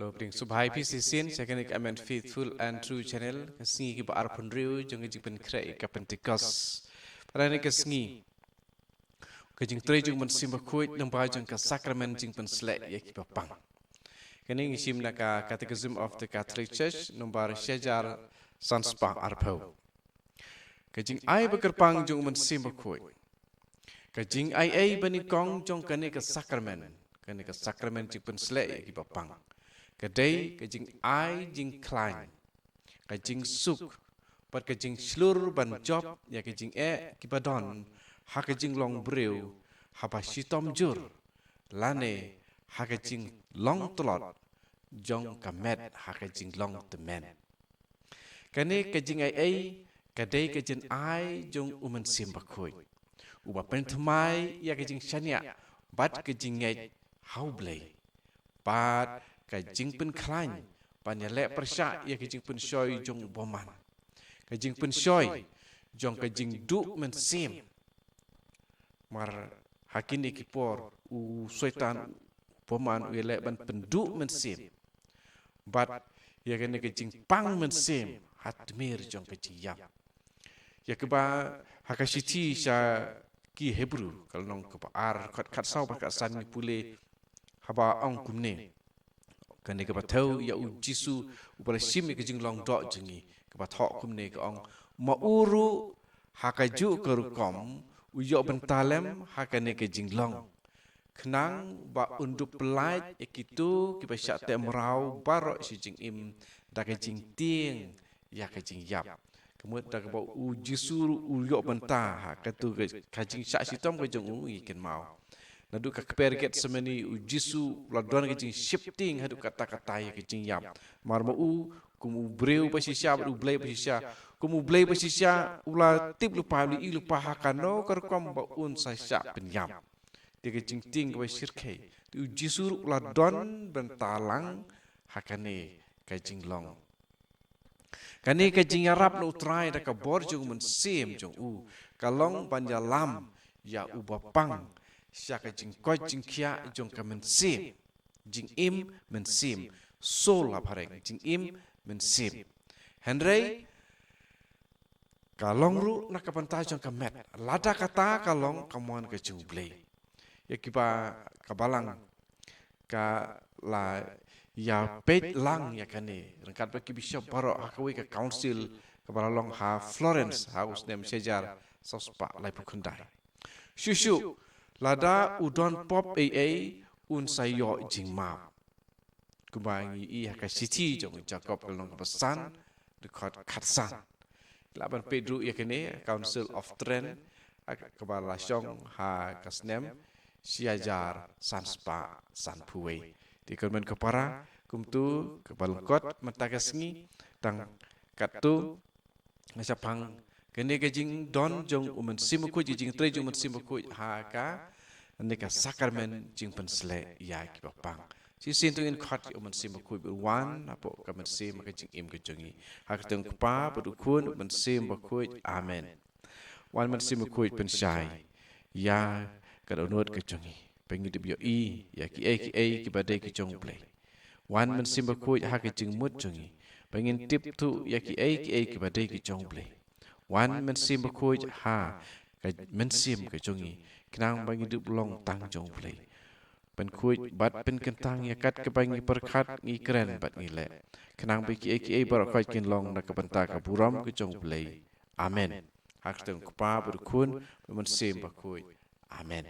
Lobring subhai PCCN second amen faithful and true channel kasngi ki baar punriu jong jing pen krai ka pentikos parane kasngi ka jing tre jong man simba khoi nang ba jong ka sacrament jing pen slek ya ki pang kani ngisim na ka catechism of the Catholic Church nomor syajar sanspa arpau ka jing ai bakar pang jong man simba khoi ka jing ai bani kong jong kani ka sacrament jing pen slek ya ki pang cái đây cái jing ai jing klein cái jing suk but cái jing slur ban job ya cái jing kibadon ha cái jing long breu ha ba shitom jur lane ha cái jing long tolot jong kamet ha cái jing long temen cái này cái jing ai cái đây cái jing ai jong uman sim bakhoi uba pen thmai ya cái jing shania but cái jing ngai how blay but cái jing pen khlain pan ya le persya ya cái jing pen shoy jong boman cái jing pen shoy jong cái jing du men sim mar hakin ekipor u setan boman u le ban pen du men sim but ya cái jing pang men sim hatmir jong cái jing yam ya ke ba hakashiti sha ki hebrew kalau nong ke ar khat sau ba ka san ni pule haba ong kumne kani ka bathau ya u jisu ubala sim ke jing long do jingi ka bathok kumne ka ong ma uru hakaju kerukom u yo bentalem hakane ke jing long khnang ba undu pelai ekitu ki ba sya te mrau baro si jing im da ke jing ting ya ke jing yap kemut da ka ba u jisu u yo benta ha ka tu ka jing sya sitom ke jong u iken mau nadu ka perget semeni u jisu ladon ke jing shifting hadu kata-kata ya ke jing yap marma u kumu breu pasisya u blai pasisya kumu blai pasisya ula tip lupa li lupa hakano karkom ba un sa sya penyam de ke jing ting ke sirke u jisu ladon bentalang hakane ke jing long kani ke jing arab no try da ka bor jung men sim jung u kalong panjalam ya u bapang siaka jing koi jing kia jong ka men sim jing im men sim sol aparek jing im men sim henry kalong ru nak kapantai jong ka met lada kata kalong kamuan ke jing blay ya kiba kabalang ka la ya pet lang ya kane rangkat baki bishop baro hakawi ka council kabalang ha Florence house nem sejar sospa lai pukundai shushu lada udon pop un sayo jing ma kubangi i haka city jong Jacob kalong pesan dekat katsan laban pedro ya kene council of trend kabala syong ha kasnem siajar sanspa sanpuwe di kermen kepara kumtu kebalkot matagasngi tang katu ngasapang kene ke jing don jong umen simuku jing tre jong umen simuku ha ka neka sakrament jing pensle ya ki bapang si sintu in khat umen simuku wan apo ka men sim ka jing im ke jongi ha ka teng pa pu kun umen sim baku amen wan men simuku pensai ya ka donot ke jongi pengi dib yo i ya ki ki badai ki jong play wan men sim baku ha ka jing mut jongi pengin tip tu ya ki ki badai ki jong play wan men sim baku ha ka men sim ke jongi kenang bagi dip long tang jong play pen kuj bat pen kentang ya kat ke bangi perkat ngi keren bat ngi le kenang bagi ki bar khoi kin long na ka banta ka buram ke jong play amen hak teng pa ber kun men sim baku amen